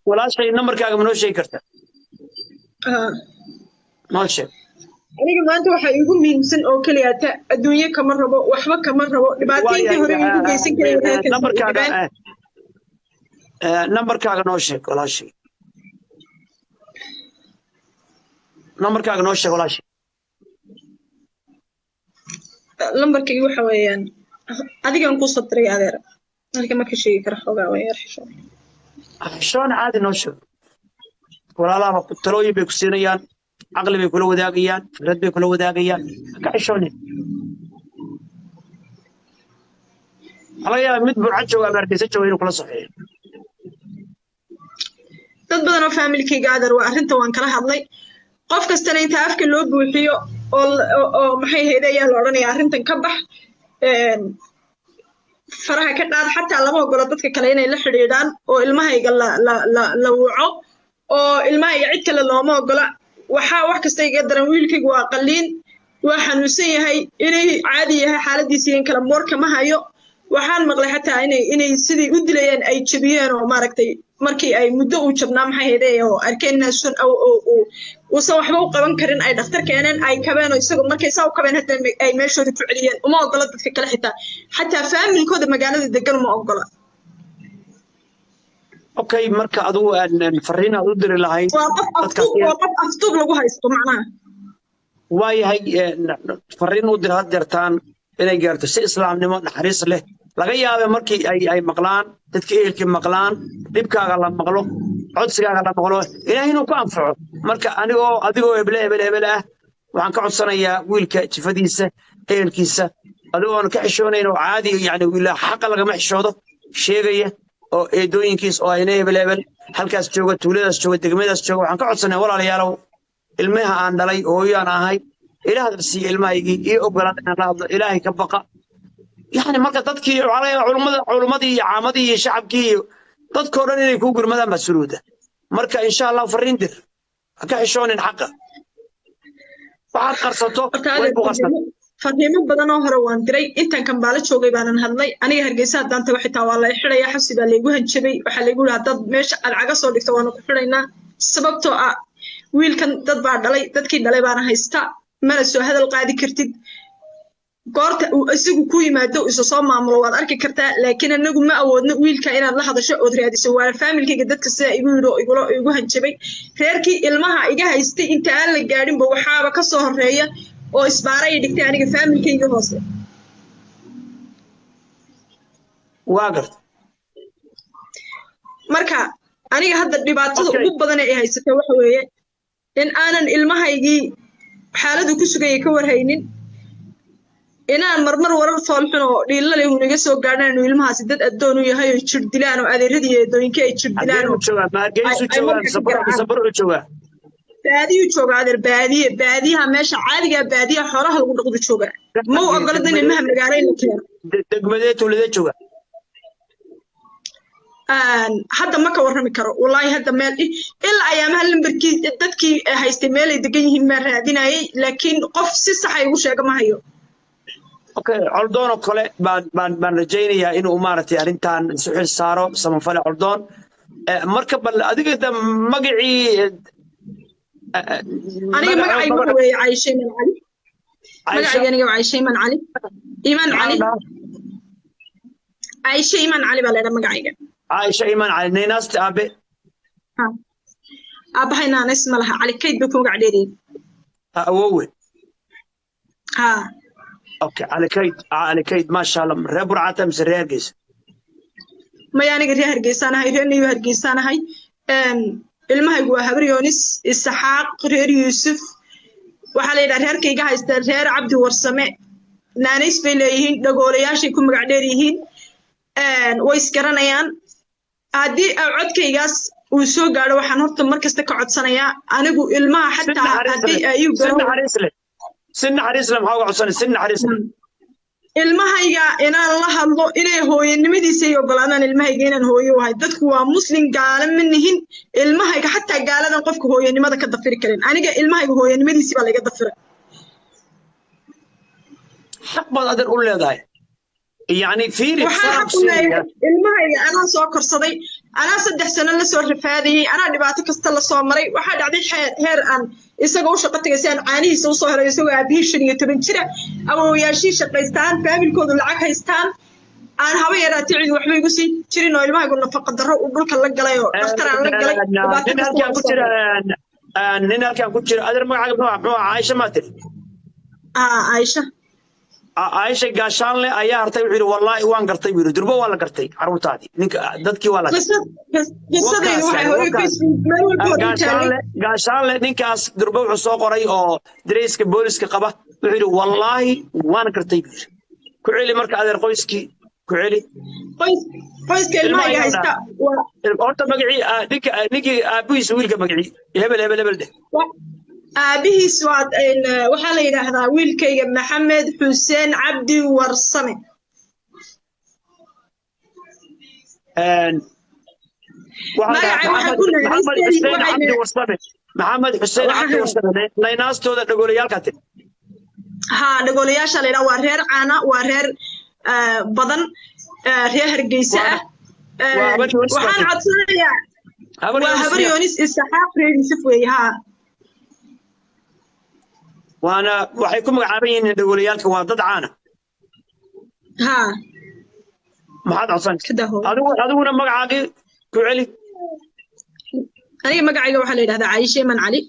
ولا شيء نمبر كاغا منو شيء كرتا ما شيء aniga maanta waxa igu muhiimsan oo kaliya ta adduunyo kama rabo waxba kama rabo dhibaatayntii hore igu geysan karay نمبر كاغا نو شيء ولا شيء نمبر كاغا نو شيء ولا شيء lambarkaygu waxa weeyaan adigan ku sabtray adeer halka ma ka sheegi karo xogaa way arxisho شلون عادي نو شيء ولا لا تلوي بك سينيان عقلي بكل وداقيان رد بكل وداقيان كعشوني الله يا مدبر عجوا أمريكا سجوا كل صحيح dad badan oo familkayga adeer waa arrinta waan kala hadlay qof kastana inta afka loo buuxiyo oo maxay heedayaa la odhanayaa arrintan ka bax faraha ka qaad xataa lama ogolo dadka kale inay la xidhiidhaan oo ilmahayga la wuco oo ilmahayga cid kale looma ogola waxaa wax kasta iga daran wiilkaygu waa qalliin waa xanuunsan yahay inay caadi yahay xaaladiisa in kala moor kama hayo waxaan maqlay xataa inay sidii u dilayeen ay jabiyeen oo maaragtay markii ay muddo u jabnaa maxay heedee oo arkeenna sun uusan waxba u qaban karin ay dhakhtar keeneen ay kabeen oo isagoo markay saa u kabeen hadda ay meeshooda ku celiyeen uma ogola dadka kale xataa faamilkooda magaalada degan uma ogola okay marka adigu aan fariin aad u diri lahayn qof aftuub lagu haysto macnaha waayahay fariin u dir had jartaan inay gaarto si islaamnimo naxariis leh laga yaabay markii ay maqlaan dadka ehelkii maqlaan dhibkaaga la maqlo codsigaaga la maqlo ilaahay inuu ku anfaco marka adigoo hebel ah waxaan ka codsanayaa wiilka jifadiisa ehelkiisa adigoon ka xishoonayn oo caadi yani wiilaa xaqa lagama xishoodo sheegaya oo eedooyinkiis oo ayna hebel halkaas jooga tuuladaas jooga degmadaas jooga waxaan ka codsanayaa walaalayaalow ilmaha aan dhalay hooyaan ahay ilaahda siiyo ilmahaygii iyo ogolaad inaan la hadlo ilaahay ka baqa يعني marka dadkii culumadii iyo caamadii iyo shacabkii iyo dadkoo dhan inay ku gurmadaan mas'uuliyada marka insha Allah fariin dir ka xishoonin xaqa waxaad qarsato way ku qarsato fariimo badan oo hore waan diray intan kan baala joogay baanan hadlay aniga Hargeysa daanta waxa taa waa la xirayaa xabsiga leeyahay hanjabay waxa lagu yiraahdaa dad meesha alcaga soo dhigto waan ku xiraynaa sababtoo ah wiilkan dad baa dhalay dadkii dhalay baana haysta mana soo hadal qaadi kartid goorta uu isagu ku yimaado isu soo maamulo waad arki kartaa laakiin anagu ma awoodno wiilka inaad la hadasho oo raadiso waa familkayga dadka sida igu hanjabay reerkii ilmaha iga haystay inta aan la gaadhin ba waxaaba ka soo horeeya oo isbaaray dhigtay aniga familkayga hoose waagar marka aniga hadda dhibaatada ugu badan ee haysatay waxa weeye in aanan ilmahaygii xaaladu ku sugayay ka warhaynin inaan marmar warar foolxun oo dhiilale uu naga soo gaadhaan inuu ilmahaasi dad addoon u yahay oo jir dilaan oo adeeradii eedooyinka ay jir dilaan baadiyu jooga adeer baadiyaha meesha caadiga baadiyaha xoolaha lagu dhaqdo jooga ma u ogolada in ilmaha magaalada la keeno degmadee tuulada jooga hadda ma ka warrami karo wallaahi hadda meel ilaa ayaamaha lambarkii dadkii haystay meel ay degan yihiin maa raadinayay laakiin qof si sax ay ugu sheega ma hayo okay Coldoon oo kale baan rajaynayaa inuu maartay arintan suxil saaro samafale Coldoon marka bal adiga magacii aniga magacaygu waxa weeye Aisha Iman Ali magacayga waa Aisha Iman Ali Aisha Iman Ali baa leedahay magacayga Aisha Iman Ali neenaast aabe aabahayna anas malaha Ali kayd buu ku magac dheeriyay awowe اوكي على كيد ما شاء الله ربر عتم سريرجس ما يعني غير هرجيسانا هاي رينيو هرجيسانا هاي ilmahaygu waa habar Yoonis Isxaaq reer Yuusuf waxa la yiraahdaa reerkayga haysta reer Cabdi Warsame naanays bay leeyihiin dhagoolayaashay ku magac dheer yihiin way isgaranayaan haddii codkaygaas uu soo gaadho waxaan horta markasta ka codsanayaa anigu ilmaha xataa haddii ay u garo سن حريص لم حاول عصان سن حريص ilmahayga inaan la hadlo inay hooyanimadiisa iyo ogolaadaan ilmahayga inaan hooyo wahay dadku waa muslim gaala manihin ilmahayga xataa gaaladan qofka hooyanimada ka dafiri karin aniga ilmahayga hooyanimadiisa baa laga dafiray xaq baad adan u leedahay يعني في ilmahayga anaa soo korsaday أنا صدق سنة لسه رفادي أنا دبعت كستلا صامري واحد عدي هير أن يسقوا شقة جسان عاني يسوي صهر يسوي أبيه شنية تبنشرة أو ياشي شقة يستان فهم الكود العاك يستان أنا هواي راتي عيد وحبي يقصي تري نويل ما يقولنا فقط درو وقول كلا جلايو دكتور أنا جلاي دبعت نينا كان كتير أدر ما عايشة ما تري عايشة عايشة قاشان لي أيها هرتي وحيد والله وان قرتي ويرو دربو ولا قرتي عروتادي نك دتكي ولا قاشان لي نكاس دربو عصو قري أو دريسك بوليسك قبه وحيد والله وان قرتي كعلي مركز أدر قويسكي كعلي قويسك الماء هيستا أنت مقعي نك أبويس ويلك مقعي هبل ده أبيه سواد وحالي هذا ويلكي محمد حسين عبدي ورسمي محمد حسين عبدي ورسمي لا ناس تودا دغوليال كاتب ها دغولياشا ليرا waa reer caana waa reer badan reer hargeysa waxaan codsanayaa waa habar yoonis isxaaq reer yusuf weeyaha وانا waxay ku magacaabeen dagoolayaalka waa dad caana ha maxaad codsan adiguna magacaagi ku celi aniga magacayga waxa la yiraahdaa Aisha Man Ali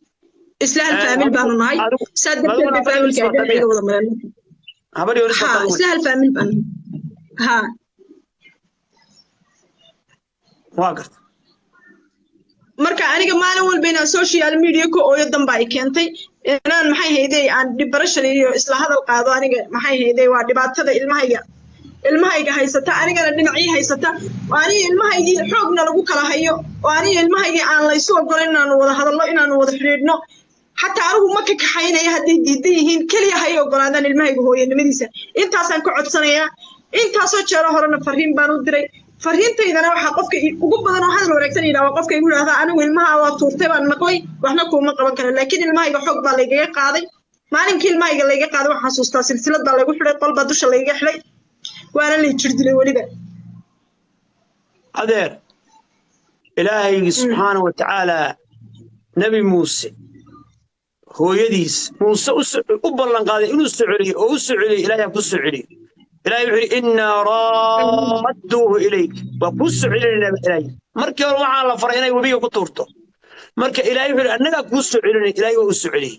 islaam family baanu nahay saddex family ka wada maran habar yoonis islaam family baan ha واقف marka aniga maalin walba inaan social media ku ooyo damba ay keentay inaan maxay hayday aan depression iyo isla hadal qaado aniga maxay hayday waa dhibaatada ilmahayga haysata anigana dhinacii haysata aniga ilmahaygi xoogna lagu kala hayo aniga ilmahaygi aan la isoo golen inaan wada hadallo inaan wada xiriirno hatta anigu ma ka kaxaynaya haddii diidan yihiin kaliya hay ogolaadaan ilmahayga hooyanimadiisa intaasaan ku codsanayaa intaasoo jeero horena fariin baan u diray fariintaydana waxa qofka ugu badan oo hadal wanaagsan yiraahdo qofka igu yiraahdo anigu ilmaha waa tuurtay baan maqlay waxna kuma qaban karo laakiin ilmahayga xoog baa layga qaaday maalinkii ilmahayga layga qaaday waxaan xasuustaa silsilad baa lagu xiray qolba dusha layga xiray waana la jirdilay waliba adeer ilaahay subhanahu wa ta'ala nabi muuse hooyadiis muuse u ballan qaaday inuu socoliyo oo u socoliyo ilaahay ku socoliyo إلهي يقول إنا رادوه إليك وقص علينا إلهي مركي وروح على فرعنا وبيه قطورته مركي إلهي يقول أنك قص علينا إلهي وقص عليه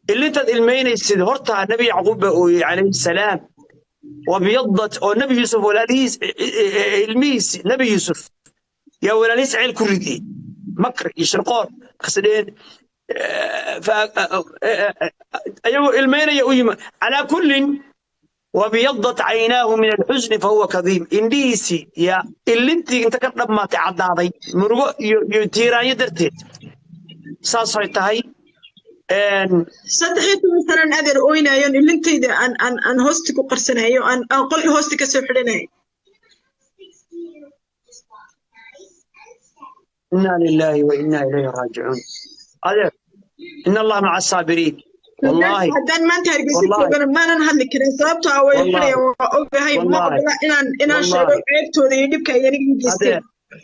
اللي أنت المين يصير هرتها النبي يعقوب عليه السلام وبيضت أو النبي يوسف ولا ليس الميس نبي يوسف يا ولا ليس عيل كردي مكر يشرقون خسرين أيوه المين يقول على كل وبيضت عيناه من الحزن فهو كظيم إنديسي يا اللي انت كتب ما تعدادي مرغو يتيران يدرتيت ساسوي تهي صدقيت مثلا أدر أوينا يعني اللي انت إذا أن هوستك وقرسنايو أن قل هوستك سوحرناي إنا لله وإنا إليه راجعون هذا إن الله مع الصابرين والله هدان ما انت هرجسيت ما انا هادلي كرين sababtoo ah way xireen ogahay ma inaan sheego ceebtooda iyo dhibka ay aniga geysteen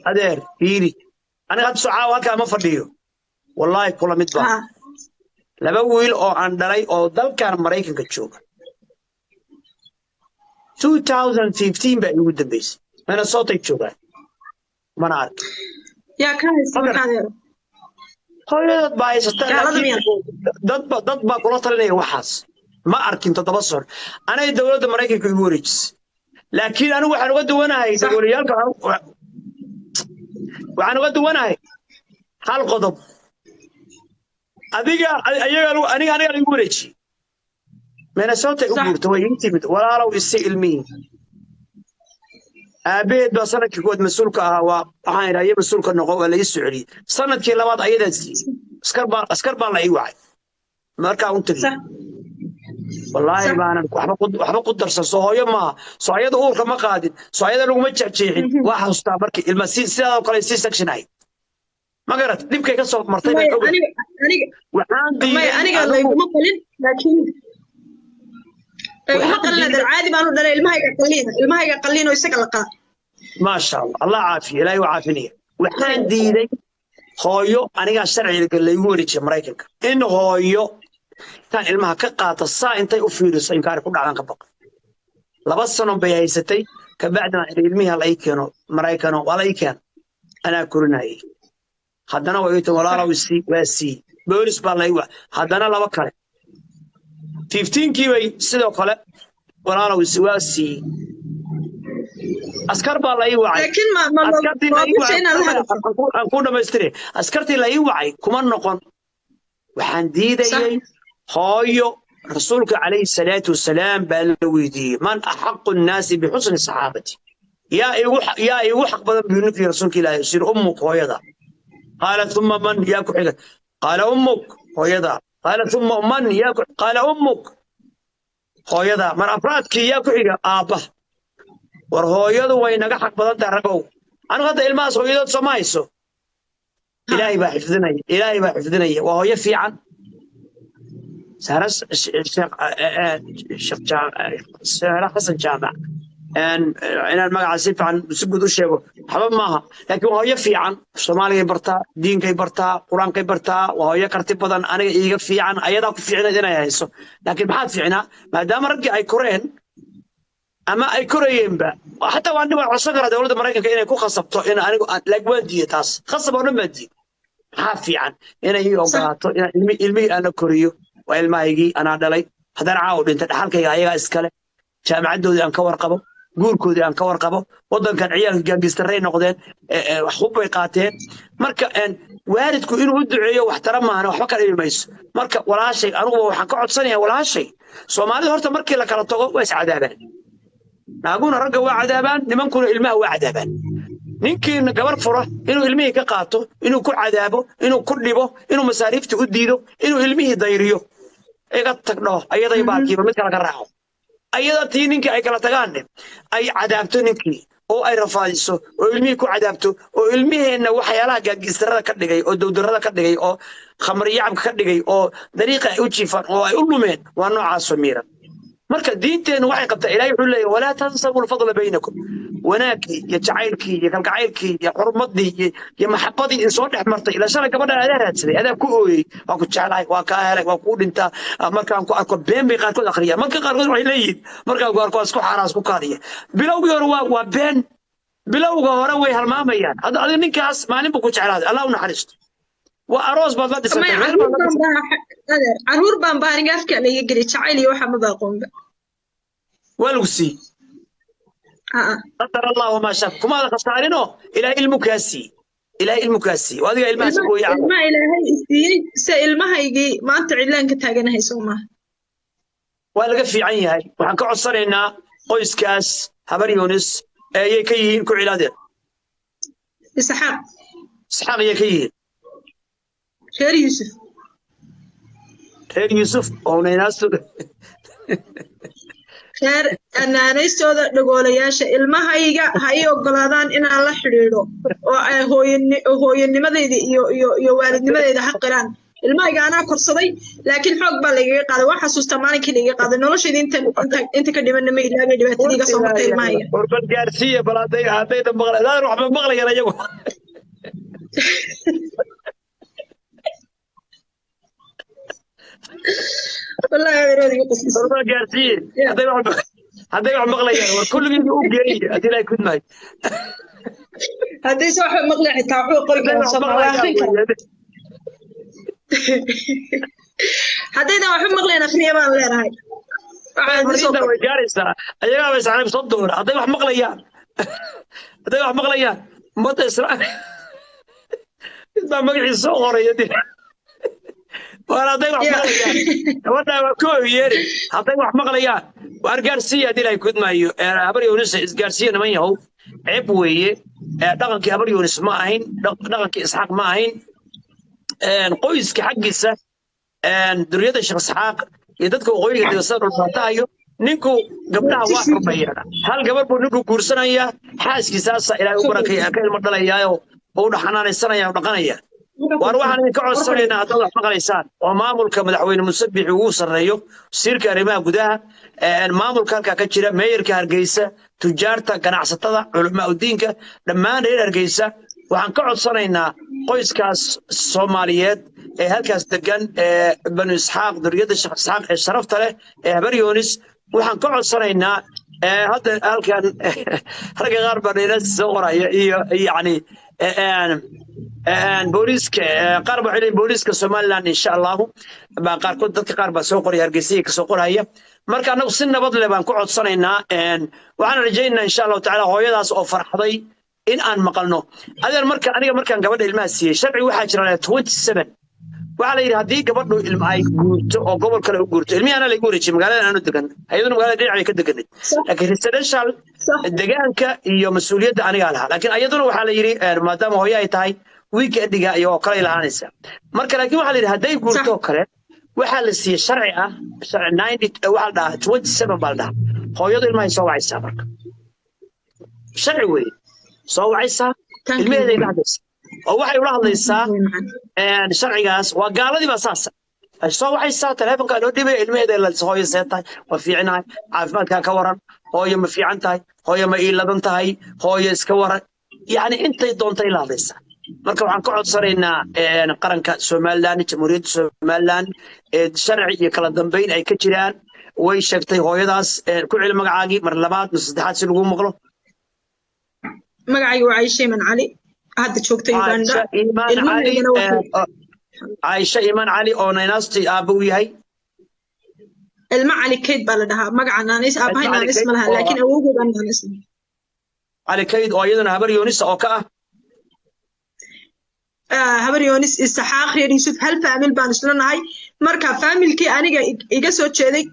adeer fiiri aniga had sucaa halka ma fadhiyo wallahi kula mid baa laba wiil oo aan dhalay oo dalkan Mareykanka jooga 2015 baa ugu dambeysay ana sootay jooga mana ark yaa ka haysan hooyadad baa haysata dad baa kula talinaya waxaas ma arkin toddoba sano anay dawladda Mareykanka igu wareejisay laakiin anigu waxaan uga duwanahay dawladayaalka waxaan uga duwanahay hal qodob aniga igu wareejiyay Minnesota u guurtay way intimid walaalow isi ilmiin أبيت بسنة كود مسؤولك هوا هاي رأي مسؤولك النقوة اللي يسعري سنة كي لبعض أيضا أسكربا الله يوعي مركا أنتري والله ما أنا وحنا قدر صهايا ما صهايا ده أورك ما قادين صهايا ده لو ما تشجعين واحد استعمرك المسير سلا وقال يصير سكشن هاي ما قرأت نبكي كسر مرتين أنا قال لي ما قلنا لكن ما قلنا ده العادي ما نقدر المهاي قلينا ويسكر لقاء ما شاء الله الله عافية لا يعافيني وحان ديدي هويو أنا شرعي اللي يقول لك مريكا إن هويو كان ilmaha ka qaata saa intay u fiiriso inkaar ku dhacdan ka baq laba sano bay haysatay ka bacdana ilmiha la keeno Mareykan wala keen ana kurinay haddana way inta walaalow si boolis baa la haddana laba kale 15 kii bay sidoo kale walaalow si askar baa la wacay laakiin ma ku dhameystire askartii la wacay kuma noqon waxaan diidayay هايو رسولك عليه الصلاة والسلام بالويدي من أحق الناس بحسن صحابتي يا يوحق بدن بينك رسولك لا يصير أمك ويدا قال ثم من ياكل حقك قال أمك ويدا قال ثم من ياكل قال أمك ويدا من أفرادك ياكل حقك آبه ورهويدا وينك حق بدن ترقو أنا قد الماس ويدا سمايسو إلهي بحفظنا وهو يفي عن سهرس سهرة حسن جامع أنا المقعد سيف عن سجود الشيء حبب معها لكن وهو يفي عن الصومالي برتا دين كي برتا قرآن كي برتا وهو يكرتب بدن أنا يفي عن أيضا في عنا دينا يسوع لكن بعد في عنا ما دام رجع أي كورين أما أي كورين بقى حتى وعندما عصقر دولة مريكا كأنه يكون خصبته أنا لقوان دي تاس خصبه نمدي حافي عن أنا هي أوقاته علمي أنا كوريو وإلمايجي أنا دلي هذا عاود أنت حالك يا إسكالة جامعة دودي أن كور قبو جور كودي أن كور قبو وضن كان عيال جنب يسترين نقدين حب يقاتين مركا أن واردكو إنه يدعي واحترمها أنا وحكر الميس مركا ولا شيء أنا وحكعد سنة ولا شيء سومالي هرت مركي لك على الطاقة ويس عذابان نقول رجع وعذابان لمن كل الماء وعذابان نينكي قبر فرة إنه علمي كقاطه إنه كل عذابه إنه كل لبه إنه مصاريف تقديده إنه علمي ضيريه إيه قد تقناه أيضا يباكي بمثل كراهه أيضا تينك أي كلا تجانب أي عذابته نينكي أو أي رفايسه وعلمي كو عذابته وعلمي إنه وحياة جسرة كدجاي أو دودرة كدجاي أو خمرية عم كدجاي أو طريقة يوتشيفان أو يقولوا من وأنه عاصميرا مركز دينتين وحي قبت إلهي يقول لي ولا تنسوا الفضل بينكم وناكي يا جعيلكي يا كالجعيلكي يا حرمتي يا محبتي إن صوت حمرتي إلى شرك بدأ على هذا هذا كوي وأكو جعلي وكاهلك وأقول أنت مركز أكو بين بيقال كل أخرية مركز قارقول وحيلين مركز قارقول أسكو حراس كوكارية بلو بيروا وبين بلو جوهروي هالماميان هذا نكاس ما نبغى جعل الله ونحرست وأروز بدل عرور بامبارين قال كأنه يجري تعالي وحمد القوم والوسي قدر الله وما شاء كم هذا خسارينه إلى المكاسي وهذا الماس هو يعمل ما إلهي سائل ما هيجي ما أنت علان كتاجنا هي سوما ولا في عيني هاي وحنك عصرنا قيس كاس هبر يونس يكين كعلاده إسحاق يكين خير يوسف أو ناس خير أنا نيستودا دغولياشا ilmahayga hay ogolaadaan inaan la xiriiro oo ay hooyanimadeeda iyo waalidnimadeeda xaqiraan ilmahayga ana korsaday laakiin xoog baa laga qaaday waxa xasuusta maalinkii laga qaaday nolosheeda inta ka dhiman ma ilaahay dhibaatadiga soo martay ilmahayga warban gaarsiye balaaday hadayda maqlaadaan wax ma maqlayaan ayagu والله هذا رودي قصص والله قارسين هذا يوم مغليان وكل من يقول جاي هذي لا يكون معي هذا يسوي مغلي حتى حقوق هذا إذا وحنا مغلينا أخريا ما لنا هاي هذا وجارسة أيها بس عارف صدور هذا يوم مغليان هذا يوم مغليان ما تسرع إذا مغلي صغر يدي وأنا أضيع مغليان وأنا كوي يري أضيع مغليان وأرجارسية دي لا يكون معي أبري يونس إسجارسية نما يهو عبوية دقن كي أبري يونس معين دقن كي إسحاق معين قويس كحجسة درية الشخص إسحاق يدتكو قوي كده صار الفتايو نينكو قبلها واحد بيانا هل قبل بنينكو كورسنا يا حاس كساسة إلى أمرك يا كل مرة لا يايو هو حنان السنة يا ودقنا يا وأروح أنا كعصرنا هذا مقاليسان ومامل كمدحوين مسبح وصريو سير كريمة جدها المامل كان ككتير ماير كهرجيسة تجارة كان عصتها علماء الدين لما نير هرجيسة وعن كعصرنا قيس كاس الصوماليات هالكاس دقن بنو إسحاق ذرية الشيخ إسحاق شرفت له بريونس وعن كعصرنا هذا هالكان رجع غرب الناس صغرى يعني بوليسك قرب علين بوليسك سومالان إن شاء الله بقى كنت قرب سوق هرجسي كسوق هي marka anagu si nabad leh baan ku codsanaynaa waxaan rajaynaynaa insha Allah taala hooyadaas oo farxday in aan maqalno adeer markaan gabadha ilmaha siiyay sharci waxa jira 27 waxa la yiraahdaa hadii gabadhu ilmo ay guurto oo gobol kale u guurto ilmiyana la igu wareejiyay magaalada aanu degan ayaduna magaalada dhinaca ka deganay laakiin residential deegaanka iyo mas'uuliyadda aniga lahaa laakiin ayaduna waxa la yiri maadaama hooyo ay tahay weekendiga iyo kale ilaanaysa marka laakiin waxa la yiri haday guurto kale waxa la siiyay sharci ah sharci 90 waxa la 27 bal dah hooyadu ilmaha soo wacaysa marka sharci weey soo wacaysa ilmaheeda ay dhacaysa oo waxay ula hadlaysaa sharcigaas waa gaaladii baa saasa ay soo wacaysa telefoonka loo dhibay ilmaheeda la hooyo seetay waa fiicnahay caafimaadka ka waran hooyo ma fiican tahay hooyo ma iladan tahay hooyo iska waran yani intay doontay la hadlaysaa marka waxaan ka codsanaynaa qaranka Soomaaliland jamhuuriyadda Soomaaliland sharci iyo kala dambeyn ay ka jiraan way sheegtay hooyadaas ku cil magacaagi mar labaad mise saddexaad si lagu maqlo magacaygu waa Aisha Iman Ali hadda joogtay Uganda Aisha Iman Ali oo naynasti aabbu yahay ilma Ali Kayd baa la dhahaa magaca naanis aabahay naanis ma laha laakiin awowgooda naanis Ali Kayd oo iyaduna habar Yoonis oo ka habar Yoonis Isxaaq reer Yusuf hal family baan isla nahay marka familkii aniga iga soo jeeday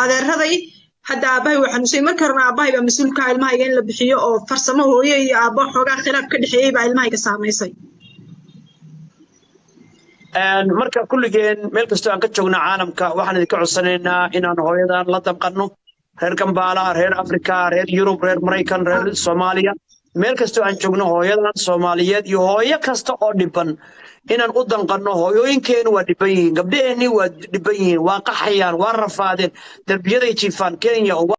adeeraday hadda aabahay waxaan usay marka horna aabahay baa mas'uulka ilmahayga in la bixiyo oo farsamo hooyo iyo aabbo xogaa khilaaf ka dhaxeeyay baa ilmahayga saameysay marka kulligeen meel kasta aan ka joogno caalamka waxaan idinka codsanaynaa inaan hooyadan la dabqanno reer Kampala reer Afrika reer Yurub reer Mareykan reer Soomaaliya meel kasta aan joogno hooyadan Soomaaliyeed iyo hooyo kasta oo dhiban inaan u danqanno hooyooyinkeenu waa dhiban yihiin gabdhaheeni waa dhiban yihiin waa qaxayaan waa rafaadeen darbiyada jiifaan Kenya